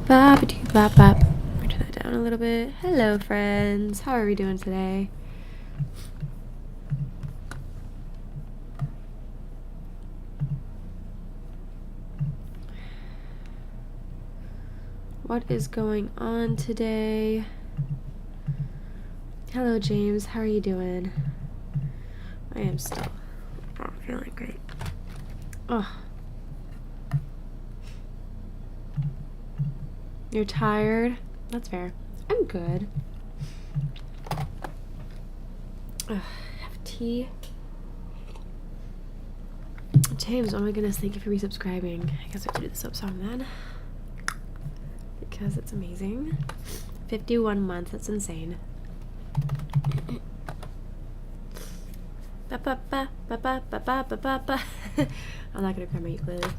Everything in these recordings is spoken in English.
Bop. Turn that down a little bit. Hello, friends. How are we doing today? What is going on today? Hello, James. How are you doing? I am still not feeling great. Oh. You're tired? That's fair. I'm good. Have tea. James, oh my goodness, thank you for resubscribing. I guess I have to do the sub song then. Because it's amazing. 51 months, that's insane. I'm not gonna cry my ukulele.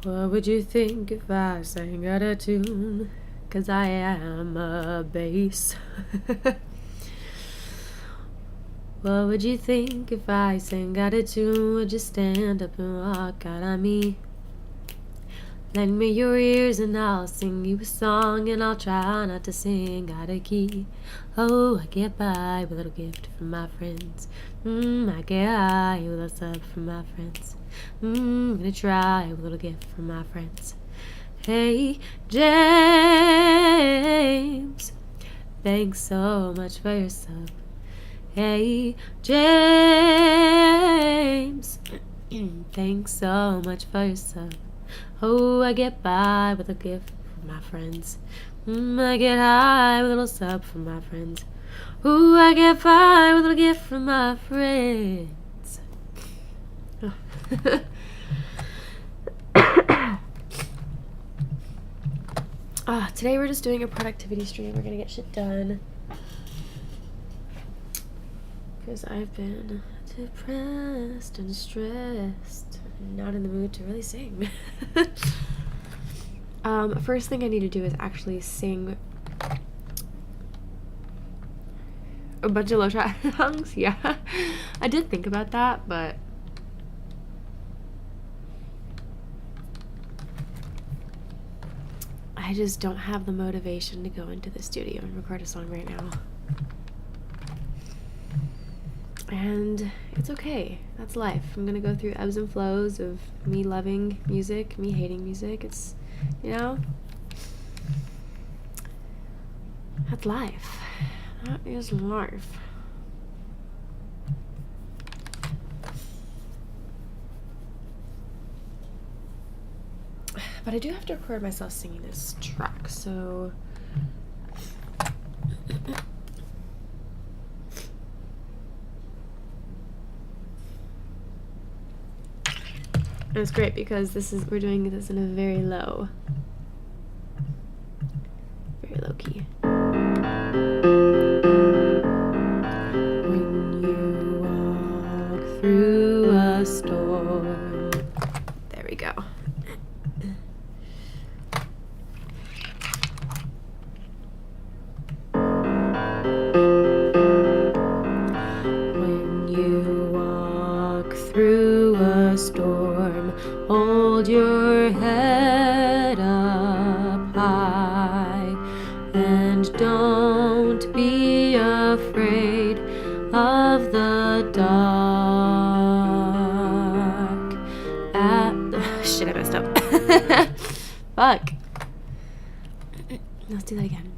What would you think if I sang out of tune? 'Cause I am a bass. What would you think if I sang out of tune? Would you stand up and walk out on me? Lend me your ears and I'll sing you a song, and I'll try not to sing out of key. Oh, I get by with a little gift from my friends. I get high with a sub from my friends. I'm gonna try with a little gift from my friends. Hey, James, thanks so much for your sub. Hey, James, thanks so much for your sub. Oh, I get by with a gift from my friends. I get high with a little sub from my friends. Ooh, I get by with a little gift from my friends. Oh. Today we're just doing a productivity stream. We're gonna get shit done. Because I've been depressed and stressed. Not in the mood to really sing. First thing I need to do is actually sing a bunch of low track songs. Yeah, I did think about that, but I just don't have the motivation to go into the studio and record a song right now. And it's okay. That's life. I'm gonna go through ebbs and flows of me loving music, me hating music. It's, you know, that's life. That is life. But I do have to record myself singing this track, so and it's great because we're doing this in a very low key. When you walk through a storm. There we go. When you walk through a storm, hold your head up high, and don't be afraid of the dark. Shit, I messed up. Fuck. Let's do that again.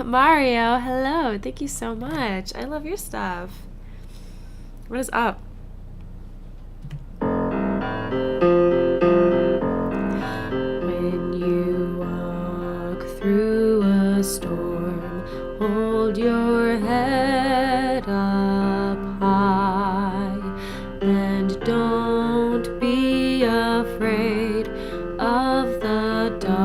Mario, hello. Thank you so much. I love your stuff. What is up? When you walk through a storm, hold your head up high, and don't be afraid of the dark.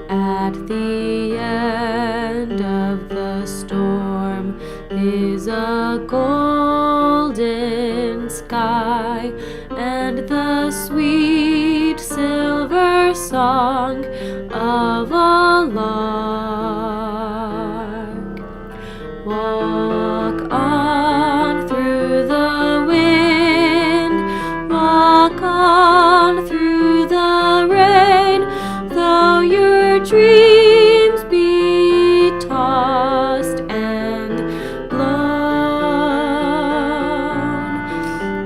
At the end of the storm is a golden sky, and the sweet silver song of a lark. Walk on through the wind, walk on dreams be tossed and blown.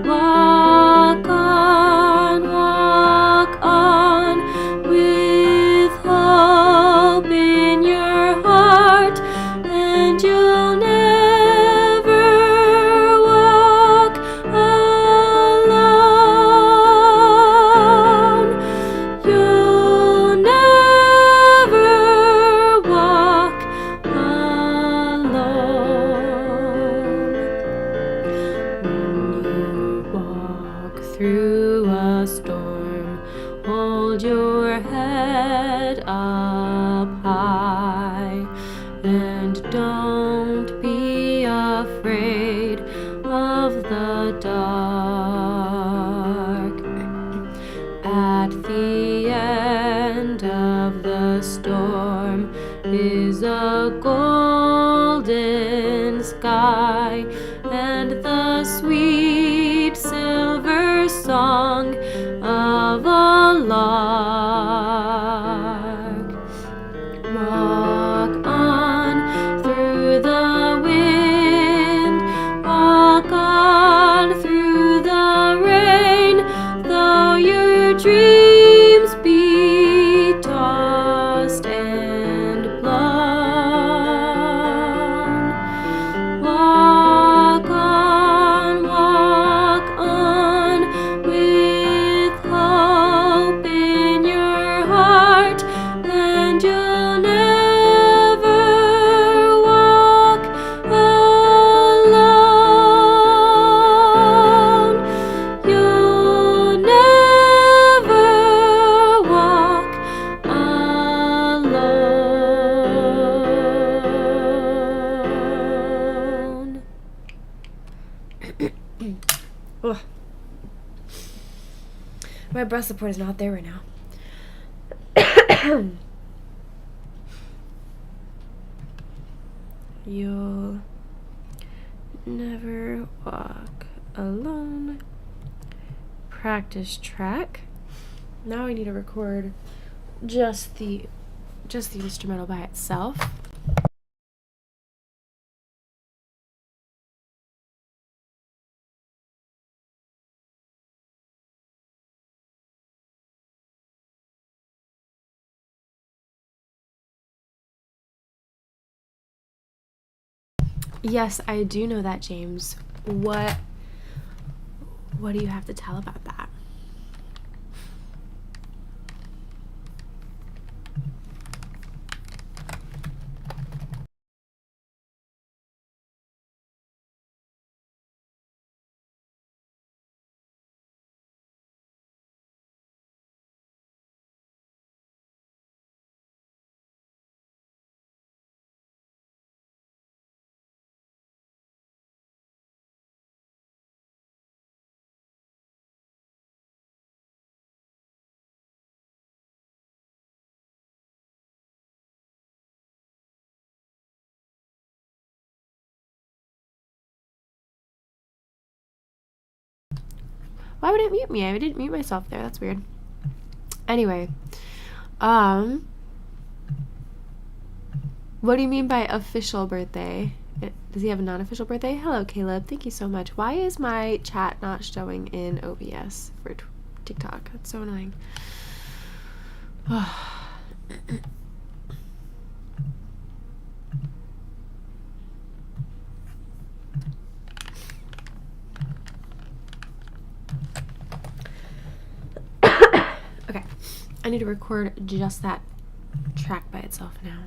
Walk on with hope in your heart, and you'll never walk alone. You'll never walk alone. When you walk through a storm, hold your head up high, and don't be afraid of the dark. At the end of the storm is a golden sky, and the sweet silver song of a lark. Walk on through the wind, walk on through the rain, though your dreams be tossed and blown. Walk on with hope in your heart, and you'll never walk alone. You'll never walk alone. Ugh. My breast support is not there right now. You'll never walk alone. Practice track. Now we need to record just the instrumental by itself. Yes, I do know that, James. What do you have to tell about that? Why would it mute me? I didn't mute myself there. That's weird. Anyway, what do you mean by official birthday? Does he have a non-official birthday? Hello, Caleb. Thank you so much. Why is my chat not showing in OBS for TikTok? That's so annoying. Okay, I need to record just that track by itself now.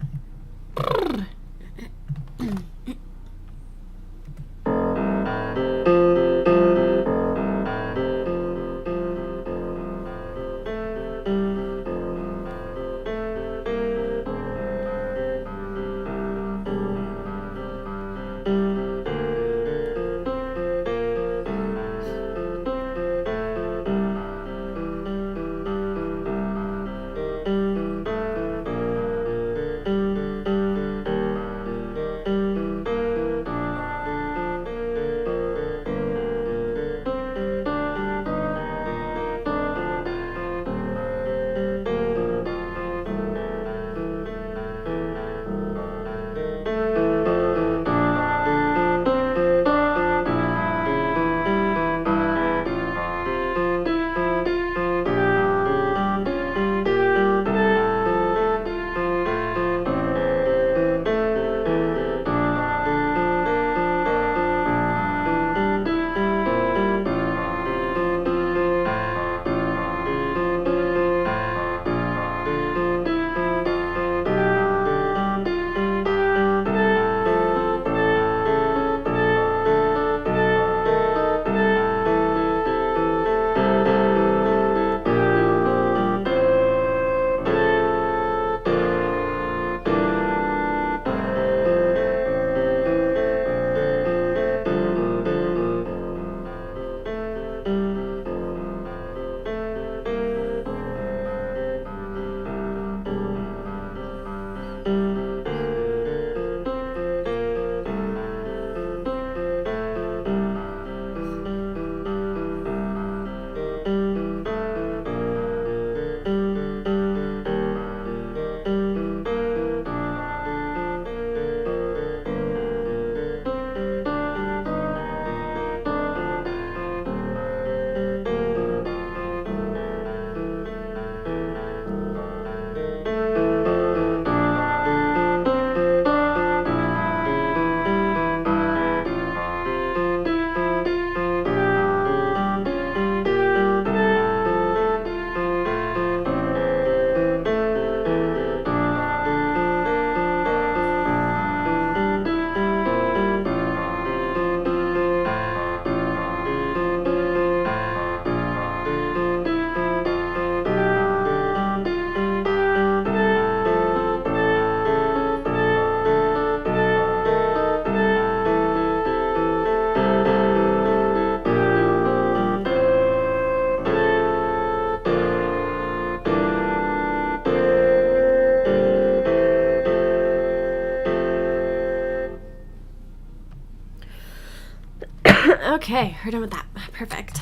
Okay, we're done with that. Perfect.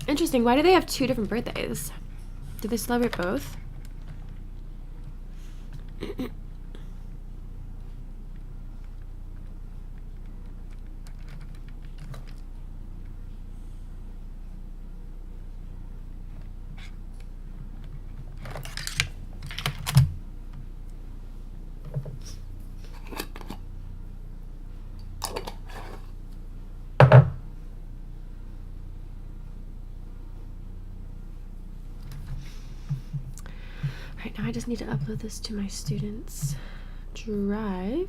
Interesting. Why do they have 2 different birthdays? Do they celebrate both? Right now I just need to upload this to my students' drive.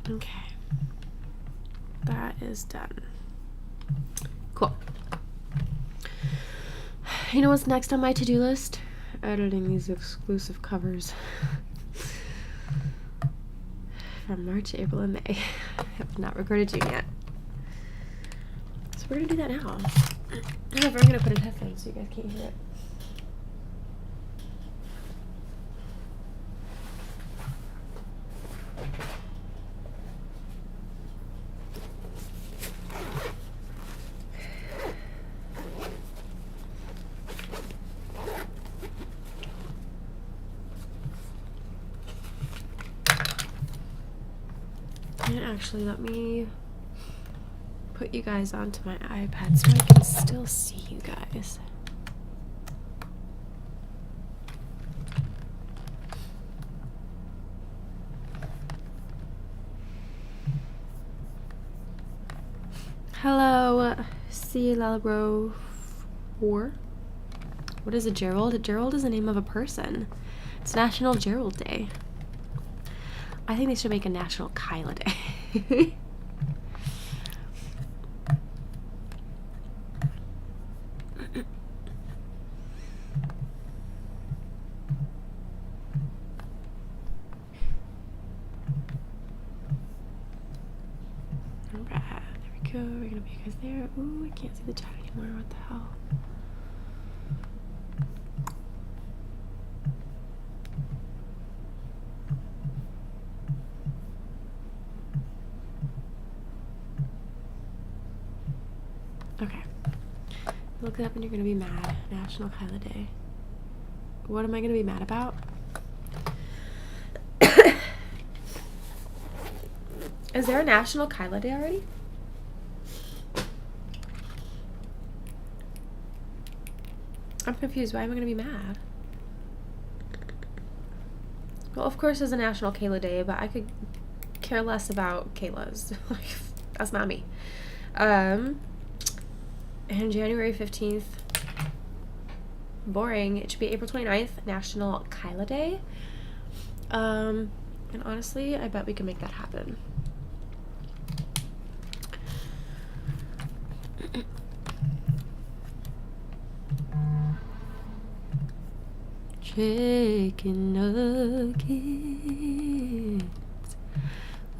Okay, that is done. Cool. You know what's next on my to-do list? Editing these exclusive covers from March, April, and May. I have not recorded June yet. So we're gonna do that now. However, I'm gonna put in headphones so you guys can't hear it. And actually, let me put you guys onto my iPad so I can still see you guys. Hello, C. Lalabro 4. What is a Gerald? Gerald is the name of a person. It's National Gerald Day. I think they should make a National Kyla Day. Alright, there we go. We're gonna put you guys there. Ooh, I can't see the chat anymore. What the hell? Okay. Look it up and you're gonna be mad. National Kyla Day. What am I gonna be mad about? Is there a National Kyla Day already? I'm confused. Why am I gonna be mad? Well, of course there's a National Kayla Day, but I could care less about Kayla's. That's not me. And January 15th, boring. It should be April 29th, National Kyla Day. And honestly, I bet we can make that happen. Chicken nuggets.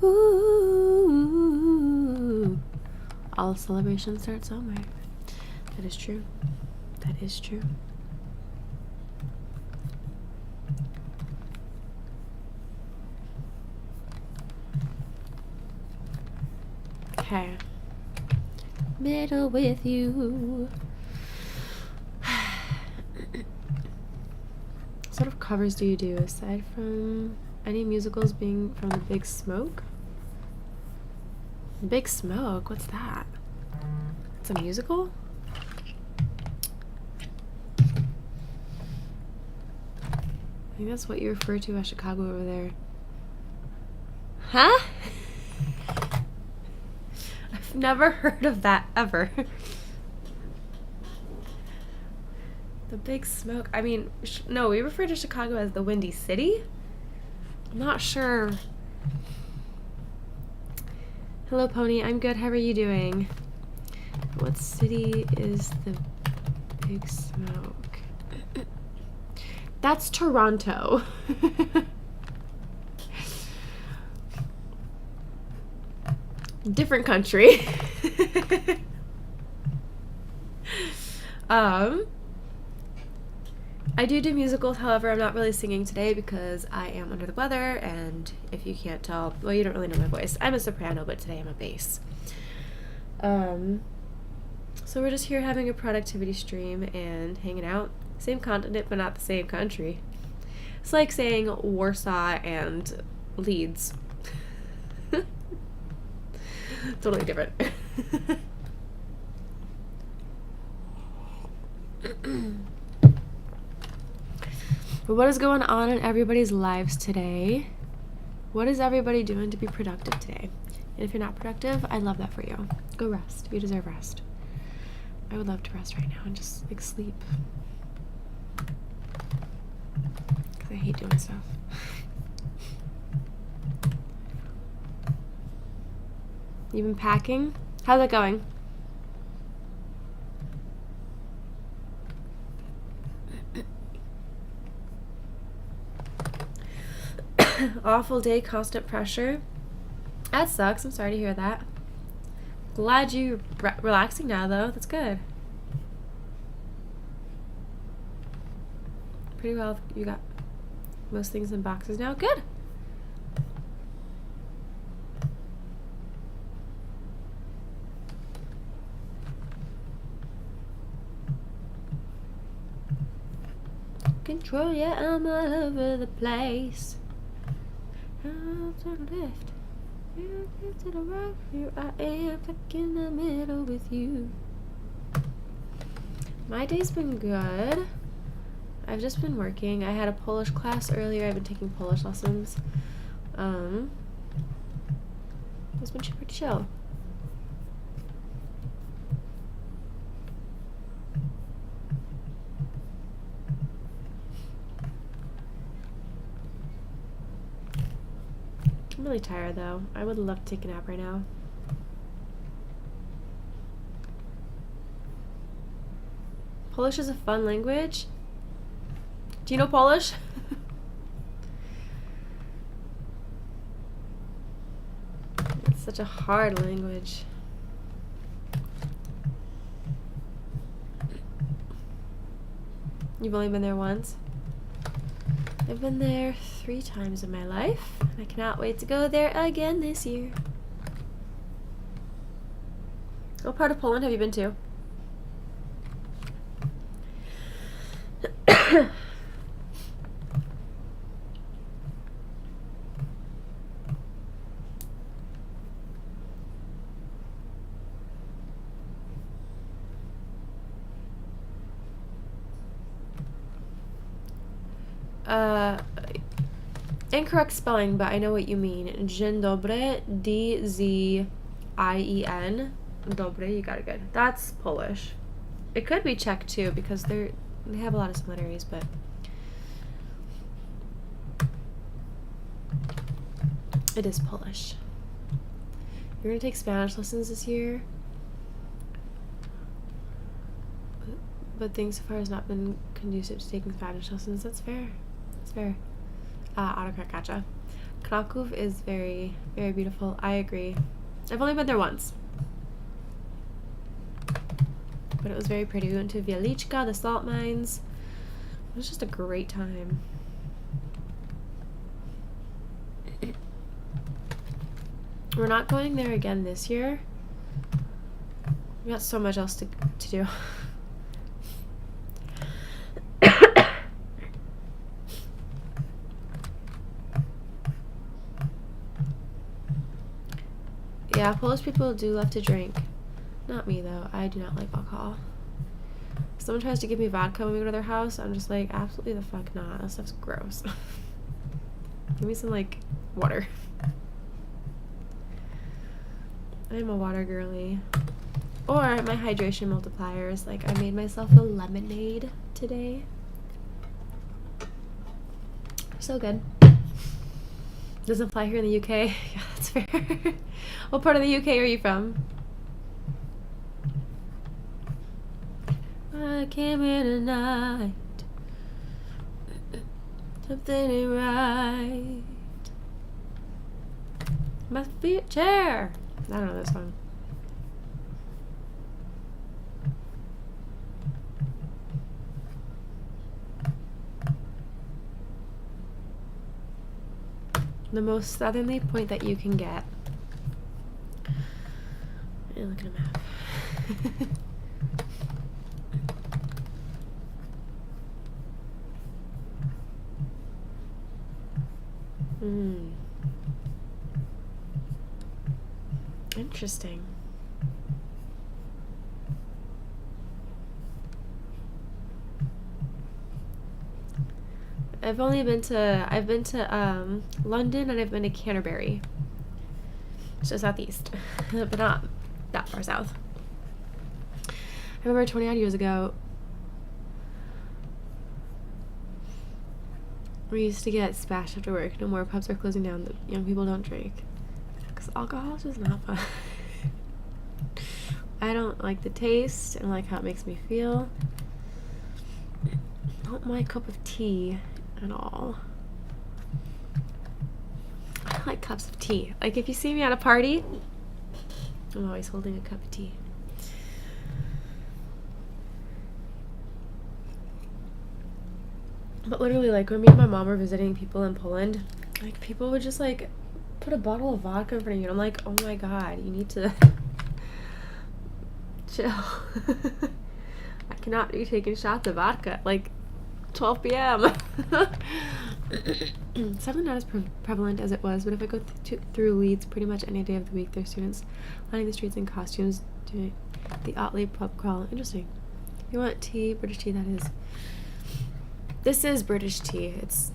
Ooh. All celebrations start somewhere. That is true. That is true. Okay. Middle with you. What sort of covers do you do aside from any musicals being from The Big Smoke? Big Smoke? What's that? It's a musical? I think that's what you refer to as Chicago over there. Huh? I've never heard of that ever. The Big Smoke. I mean, no, we refer to Chicago as the Windy City. I'm not sure Hello, Pony. I'm good. How are you doing? What city is the Big Smoke? That's Toronto. Different country. I do musicals, however, I'm not really singing today because I am under the weather, and if you can't tell, well, you don't really know my voice. I'm a soprano, but today I'm a bass. So we're just here having a productivity stream and hanging out. Same continent, but not the same country. It's like saying Warsaw and Leeds. Totally different. But what is going on in everybody's lives today? What is everybody doing to be productive today? And if you're not productive, I love that for you. Go rest. You deserve rest. I would love to rest right now and just like sleep. Because I hate doing stuff. You've been packing? How's that going? Awful day, constant pressure. That sucks. I'm sorry to hear that. Glad you're relaxing now, though. That's good. Pretty well. You got most things in boxes now. Good. Control, yeah, I'm all over the place. To the left, to the right, here I am, stuck in the middle with you. My day's been good. I've just been working. I had a Polish class earlier. I've been taking Polish lessons. It's been pretty chill. I'm really tired though. I would love to take a nap right now. Polish is a fun language. Do you know Polish? It's such a hard language. You've only been there once? I've been there 3 times in my life, and I cannot wait to go there again this year. What part of Poland have you been to? Incorrect spelling, but I know what you mean. Dzień dobry, D-Z-I-E-N. Dobry, you got it good. That's Polish. It could be Czech too, because they have a lot of similarities, but it is Polish. You're gonna take Spanish lessons this year, but things so far has not been conducive to taking Spanish lessons. That's fair. That's fair. Autocrat, gotcha. Kraków is very, very beautiful. I agree. I've only been there once, but it was very pretty. We went to Wieliczka, the salt mines. It was just a great time. We're not going there again this year. We got so much else to do. Yeah, Polish people do love to drink. Not me, though. I do not like alcohol. If someone tries to give me vodka when we go to their house, I'm just like, absolutely the fuck not. That stuff's gross. Give me some, like, water. I'm a water girly. Or my hydration multipliers. Like, I made myself a lemonade today. So good. Doesn't fly here in the UK. Yeah, that's fair. What part of the UK are you from? I came here tonight. Something ain't right. Must be a chair. I don't know this song. The most southerly point that you can get. Hey, look at a map. Interesting. I've been to London, and I've been to Canterbury. It's just southeast, but not that far south. I remember 20 odd years ago, we used to get spashed after work. No more, pubs are closing down. The young people don't drink. Because alcohol is just not fun. I don't like the taste. I don't like how it makes me feel. Not my cup of tea at all. I like cups of tea. Like, if you see me at a party, I'm always holding a cup of tea. But literally, like, when me and my mom were visiting people in Poland, like, people would just, like, put a bottle of vodka in front of you, and I'm like, oh my god, you need to chill. I cannot be taking shots of vodka at, like, 12 p.m. It's definitely not as prevalent as it was, but if I go through Leeds pretty much any day of the week, there's students lining the streets in costumes doing the Otley pub crawl. Interesting. You want tea? British tea, that is. This is British tea. It's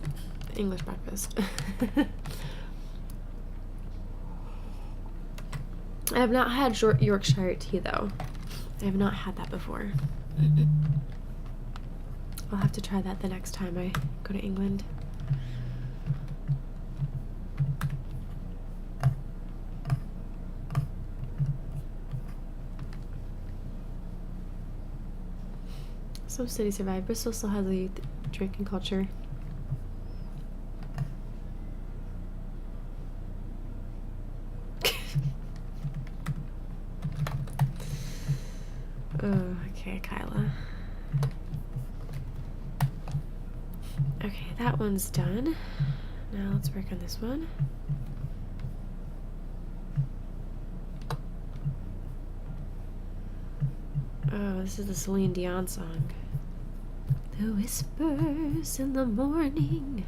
English breakfast. I have not had Yorkshire tea, though. I have not had that before. I'll have to try that the next time I go to England. Some cities survive. Bristol still has a drinking culture. Oh, okay, Kyla. Okay, that one's done. Now let's work on this one. Oh, this is the Celine Dion song. The whispers in the morning.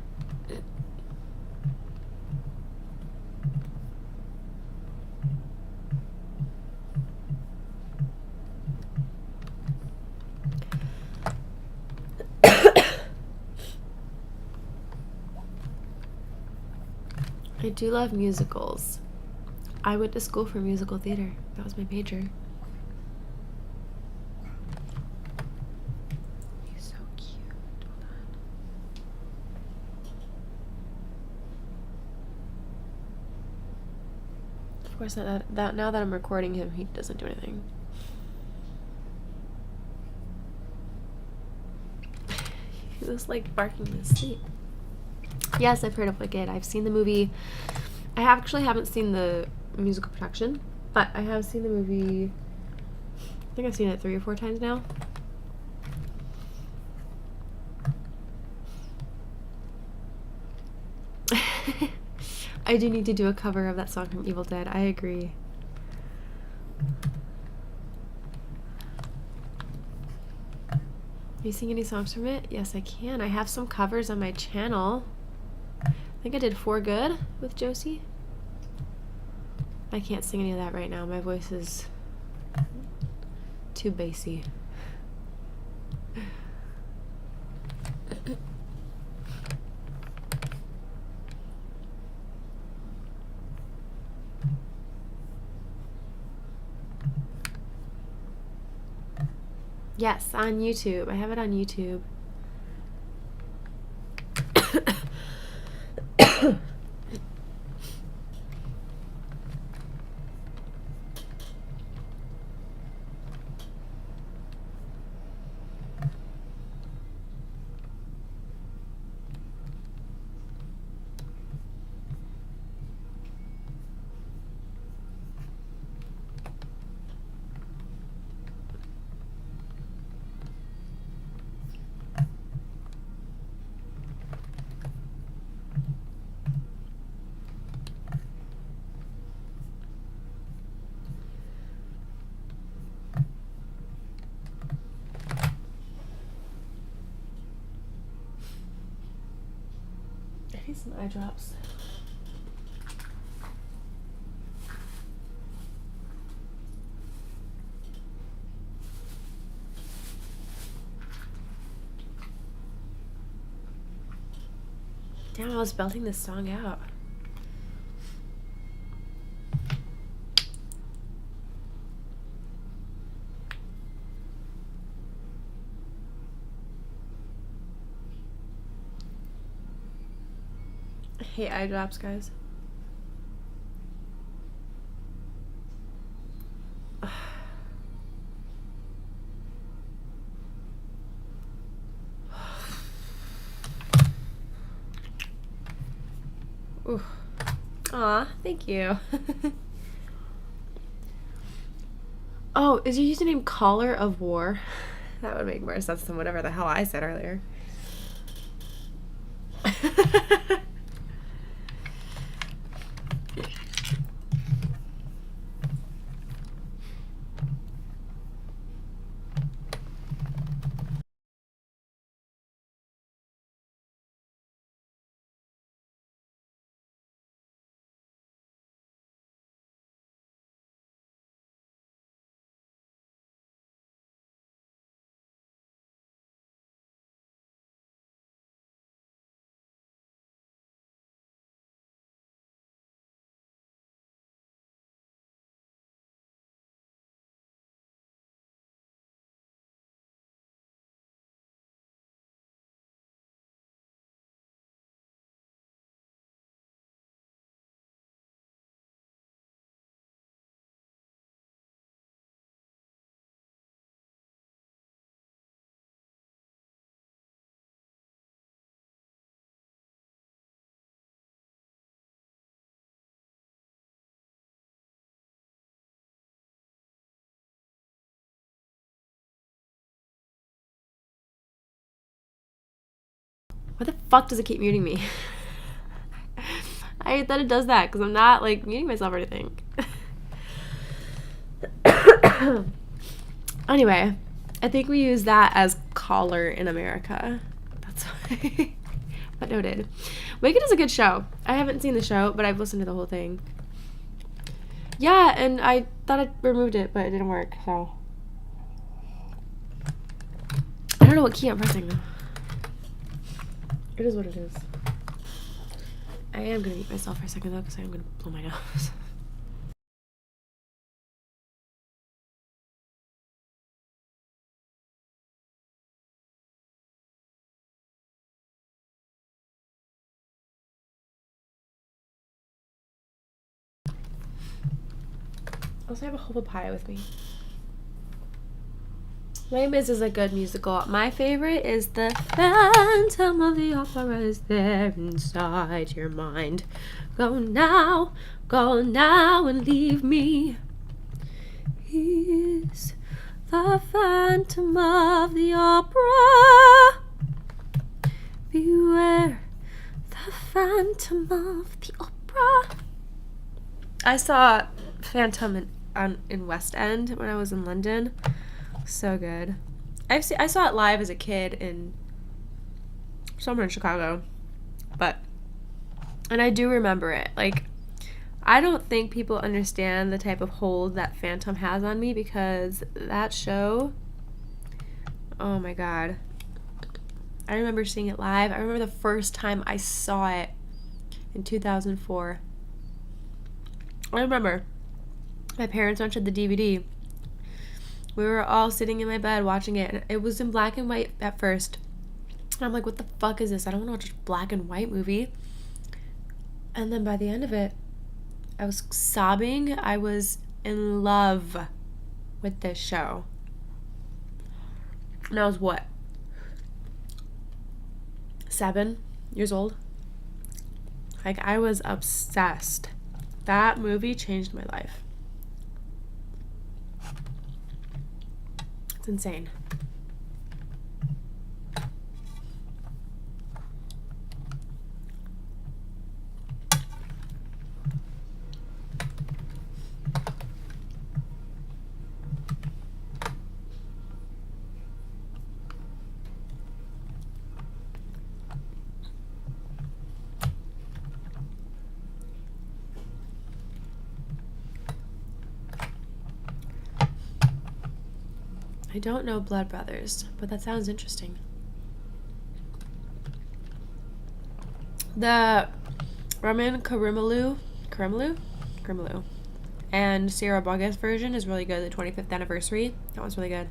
I do love musicals. I went to school for musical theater. That was my major. He's so cute. Hold on. Of course, now that I'm recording him, he doesn't do anything. He was like barking in his sleep. Yes, I've heard of Wicked. I've seen the movie. I actually haven't seen the musical production, but I have seen the movie. I think I've seen it 3 or 4 times now. I do need to do a cover of that song from Evil Dead. I agree. Can you sing any songs from it? Yes, I can. I have some covers on my channel. I think I did For Good with Josie. I can't sing any of that right now. My voice is too bassy. Yes, on YouTube. I have it on YouTube. I need some eye drops. Damn, I was belting this song out. I hate eye drops, guys. Ooh. Aw, thank you. Oh, is your username Caller of War? That would make more sense than whatever the hell I said earlier. Why the fuck does it keep muting me? I hate that it does that because I'm not like muting myself or anything. Anyway, I think we use that as caller in America. That's why. But noted. Wicked is a good show. I haven't seen the show, but I've listened to the whole thing. Yeah, and I thought I removed it, but it didn't work, so. I don't know what key I'm pressing though. It is what it is. I am gonna mute myself for a second though, because I'm gonna blow my nose. Also, I have a whole pie with me. Les Mis is a good musical. My favorite is the Phantom of the Opera is there inside your mind. Go now and leave me. He's the Phantom of the Opera. Beware the Phantom of the Opera. I saw Phantom in West End when I was in London. So good. I saw it live as a kid in somewhere in Chicago, and I do remember it. Like, I don't think people understand the type of hold that Phantom has on me because that show, oh my god. I remember seeing it live. I remember the first time I saw it in 2004. I remember my parents rented the DVD. We were all sitting in my bed watching it, and it was in black and white at first. And I'm like, what the fuck is this? I don't want to watch a black and white movie. And then by the end of it, I was sobbing. I was in love with this show. And I was what? 7 years old? Like, I was obsessed. That movie changed my life. It's insane. don't know blood brothers, but that sounds interesting. The Roman Karimalu, and Sierra Bogas version is really good. The 25th anniversary. That one's really good.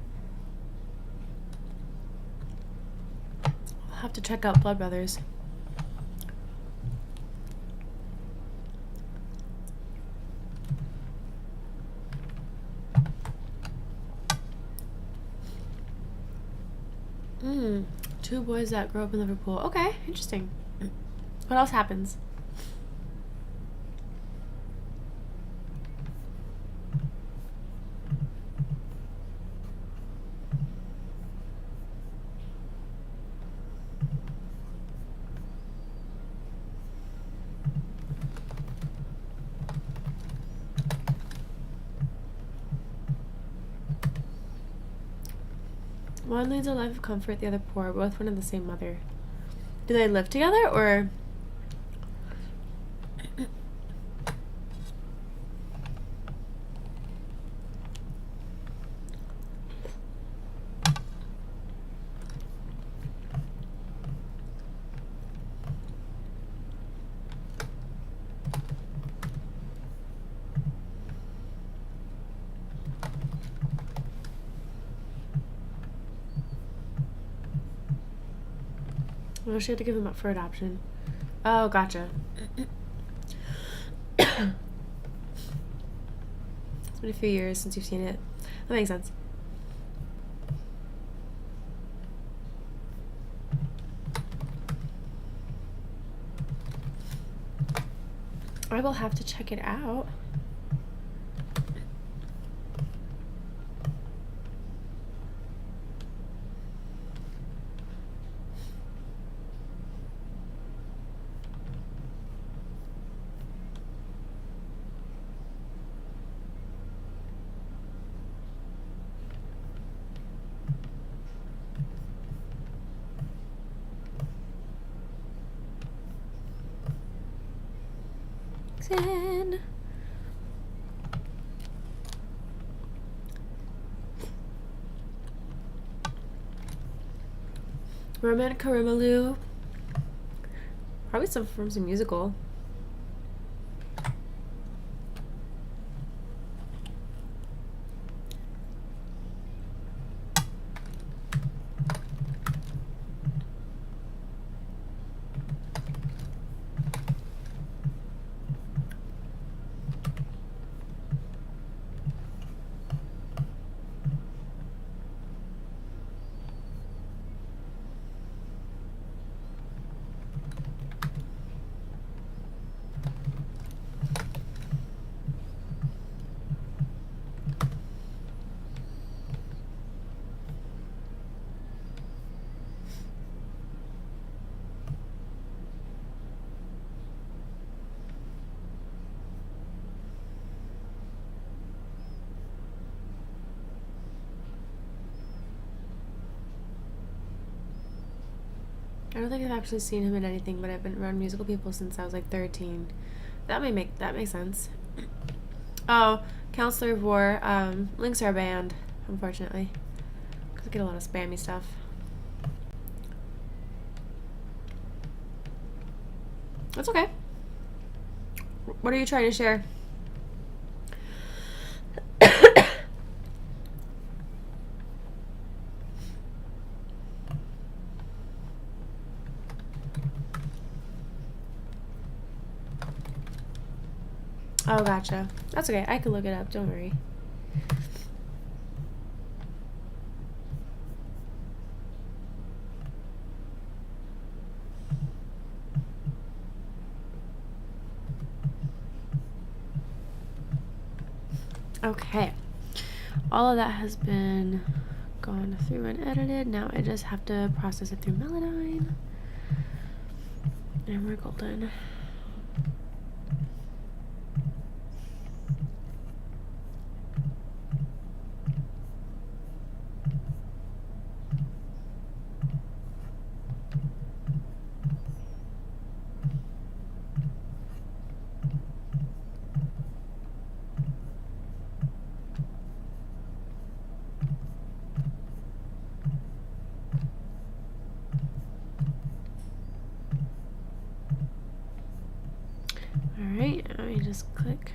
I'll have to check out Blood Brothers. Two boys that grew up in Liverpool. Okay, interesting. What else happens? One leads a life of comfort, the other poor, both one of the same mother. Do they live together, or? Oh, she had to give him up for adoption. Oh, gotcha. It's been a few years since you've seen it. That makes sense. I will have to check it out. In. Roman Karimalu. Probably some from some musical. I don't think I've actually seen him in anything, but I've been around musical people since I was like 13. That makes sense. Oh, Counselor of War. Links are banned, unfortunately. Because I get a lot of spammy stuff. That's okay. What are you trying to share? Oh, gotcha. That's okay. I can look it up. Don't worry. Okay. All of that has been gone through and edited. Now I just have to process it through Melodyne. And we're golden. Alright, let me just click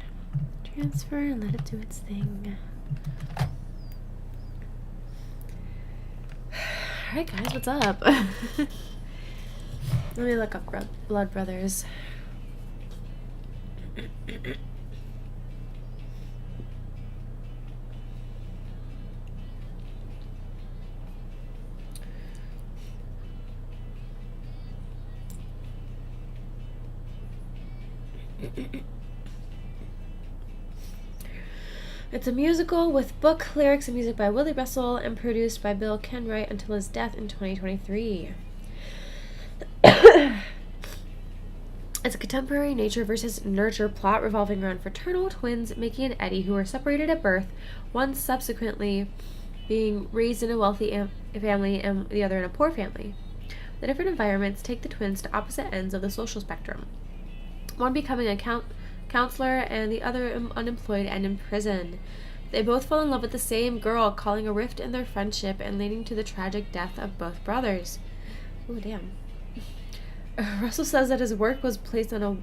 transfer and let it do its thing. Alright guys, what's up? Let me look up Blood Brothers. It's a musical with book, lyrics, and music by Willie Russell and produced by Bill Kenwright until his death in 2023. It's a contemporary nature versus nurture plot revolving around fraternal twins Mickey and Eddie, who were separated at birth, one subsequently being raised in a wealthy family and the other in a poor family. The different environments take the twins to opposite ends of the social spectrum, one becoming a counselor and the other unemployed and in prison. They both fall in love with the same girl, causing a rift in their friendship and leading to the tragic death of both brothers. Ooh, damn. Russell says that his work was based on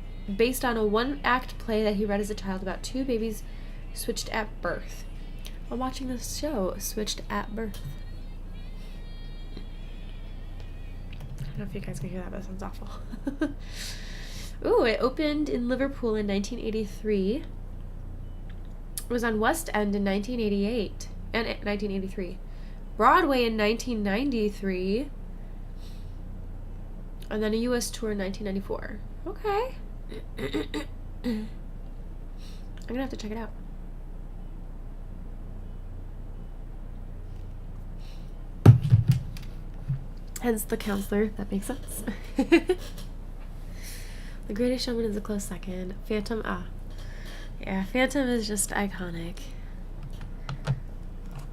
a one-act play that he read as a child about two babies switched at birth. While watching this show, Switched at Birth. I don't know if you guys can hear that, but it sounds awful. Ooh, it opened in Liverpool in 1983. It was on West End in 1988 and 1983. Broadway in 1993. And then a U.S. tour in 1994. Okay. I'm going to have to check it out. Hence the counselor. That makes sense. The Greatest Showman is a close second. Phantom, yeah, Phantom is just iconic.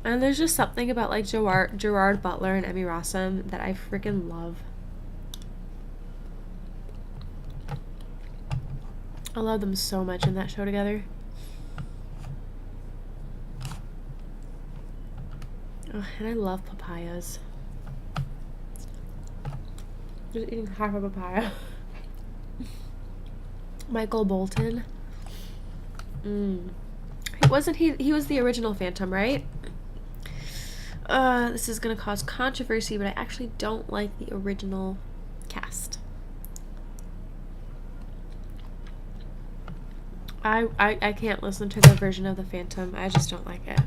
And there's just something about like Gerard Butler and Emmy Rossum that I freaking love. I love them so much in that show together. Oh, and I love papayas. Just eating half a papaya. Michael Bolton. He was the original Phantom, right? This is gonna cause controversy, but I actually don't like the original cast. I can't listen to their version of the Phantom. I just don't like it.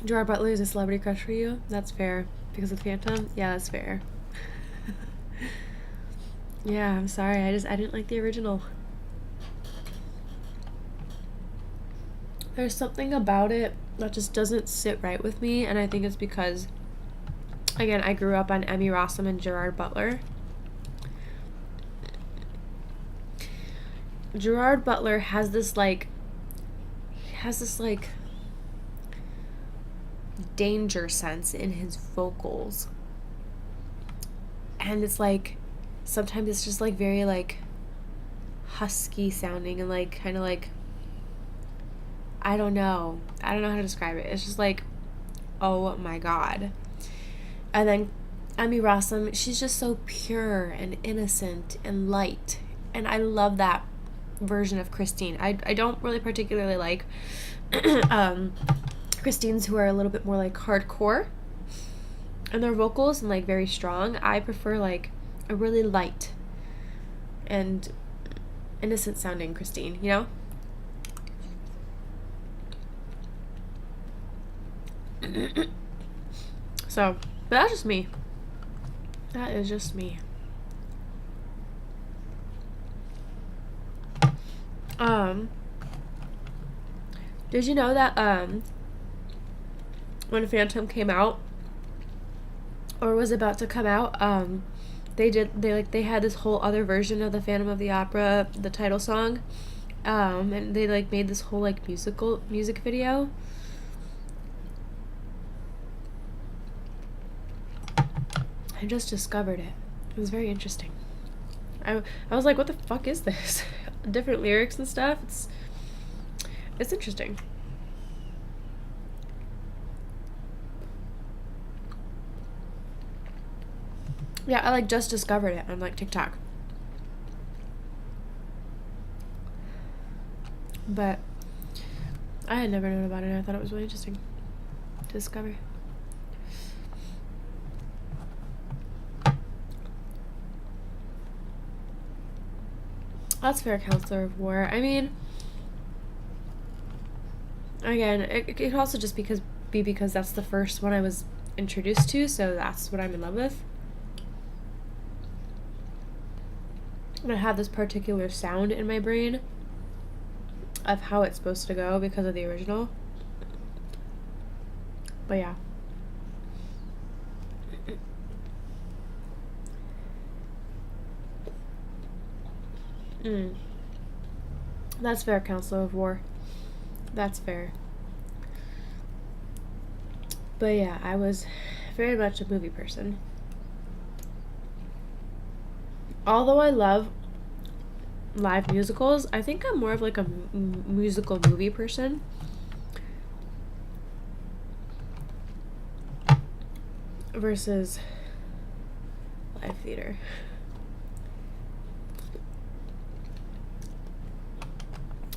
Gerard Butler is a celebrity crush for you? That's fair. Because of Phantom? Yeah, that's fair. Yeah, I'm sorry. I didn't like the original. There's something about it that just doesn't sit right with me, and I think it's because, again, I grew up on Emmy Rossum and Gerard Butler. Gerard Butler has this danger sense in his vocals, and it's like sometimes it's just like very like husky sounding and like kind of like I don't know how to describe it. It's just like, oh my god. And then Emmy Rossum, she's just so pure and innocent and light, and I love that version of Christine. I don't really particularly like Christines who are a little bit more like hardcore and their vocals and like very strong. I prefer like a really light and innocent sounding Christine, you know? So, but that's just me. That is just me. Did you know that when Phantom came out or was about to come out, they had this whole other version of the Phantom of the Opera, the title song, and they like made this whole like music video. I just discovered it. It was very interesting. I was like, what the fuck is this? Different lyrics and stuff. It's interesting. Yeah, I like just discovered it on like TikTok. But I had never known about it, and I thought it was really interesting to discover. That's fair, Counselor of War. I mean, again, it could also just be because that's the first one I was introduced to, so that's what I'm in love with. And I have this particular sound in my brain of how it's supposed to go because of the original. But yeah. That's fair, Counselor of War. That's fair. But yeah, I was very much a movie person. Although I love live musicals, I think I'm more of like a musical movie person. Versus live theater.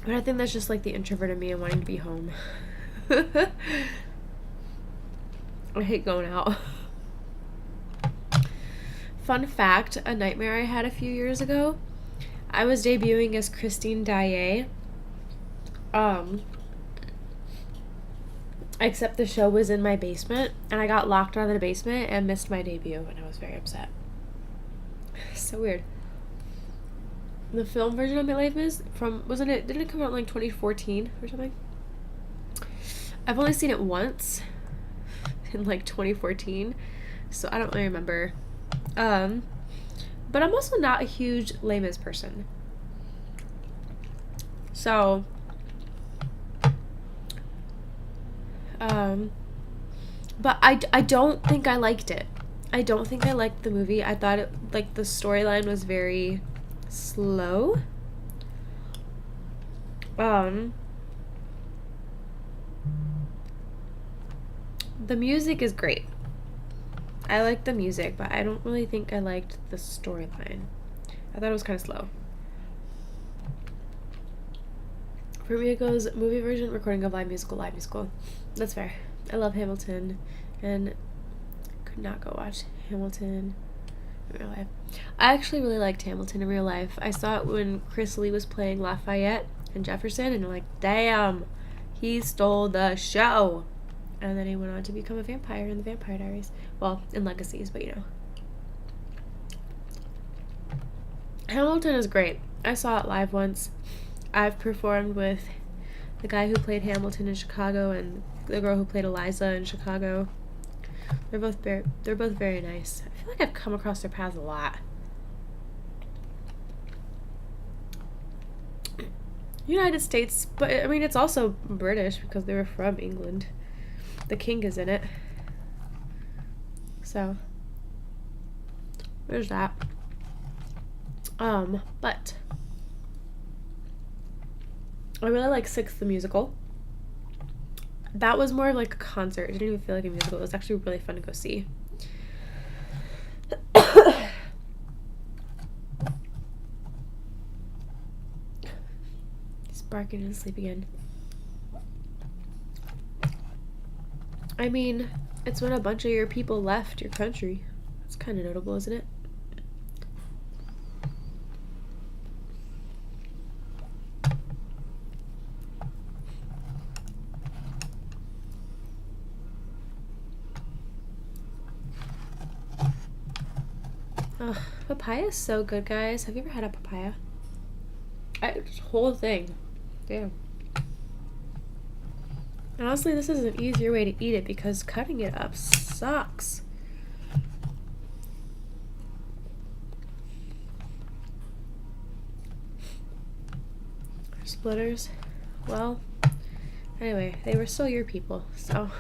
But I think that's just like the introvert in me and wanting to be home. I hate going out. Fun fact, a nightmare I had a few years ago. I was debuting as Christine Daae. Except the show was in my basement, and I got locked out of the basement and missed my debut, and I was very upset. So weird. The film version of My Life is didn't it come out in like 2014 or something? I've only seen it once in like 2014, so I don't really remember. But I'm also not a huge Les Mis person. So, but I don't think I liked it. I don't think I liked the movie. I thought it, like, the storyline was very slow. The music is great. I like the music, but I don't really think I liked the storyline. I thought it was kind of slow. For me, it goes movie version, recording of live musical. That's fair. I love Hamilton, and could not go watch Hamilton in real life. I actually really liked Hamilton in real life. I saw it when Chris Lee was playing Lafayette and Jefferson, and I'm like, damn, he stole the show. And then he went on to become a vampire in the Vampire Diaries. Well, in Legacies, but you know. Hamilton is great. I saw it live once. I've performed with the guy who played Hamilton in Chicago and the girl who played Eliza in Chicago. They're both very nice. I feel like I've come across their paths a lot. United States, but I mean it's also British because they were from England. The king is in it. So there's that. But I really like Six the Musical. That was more like a concert. It didn't even feel like a musical. It was actually really fun to go see. He's barking in his sleep again. I mean, it's when a bunch of your people left your country. It's kind of notable, isn't it? Oh, papaya is so good, guys. Have you ever had a papaya? Whole thing. Damn. And honestly, this is an easier way to eat it because cutting it up sucks. Splitters. Well, anyway, they were still your people, so.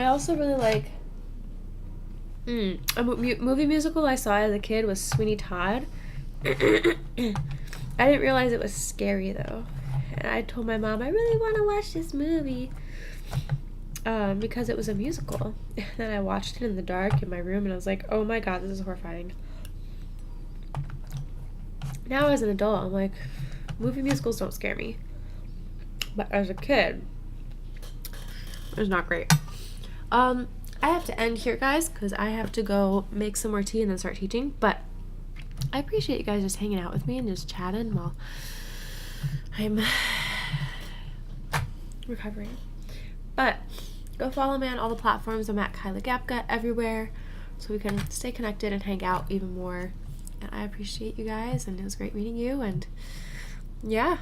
I also really like a movie musical I saw as a kid was Sweeney Todd. I didn't realize it was scary though, and I told my mom I really want to watch this movie because it was a musical. And then I watched it in the dark in my room, and I was like, oh my god, this is horrifying. Now as an adult, I'm like, movie musicals don't scare me, but as a kid, it was not great. I have to end here, guys, because I have to go make some more tea and then start teaching, but I appreciate you guys just hanging out with me and just chatting while I'm recovering. But go follow me on all the platforms. I'm at Kyla Gapka everywhere, so we can stay connected and hang out even more. And I appreciate you guys, and it was great meeting you, and yeah.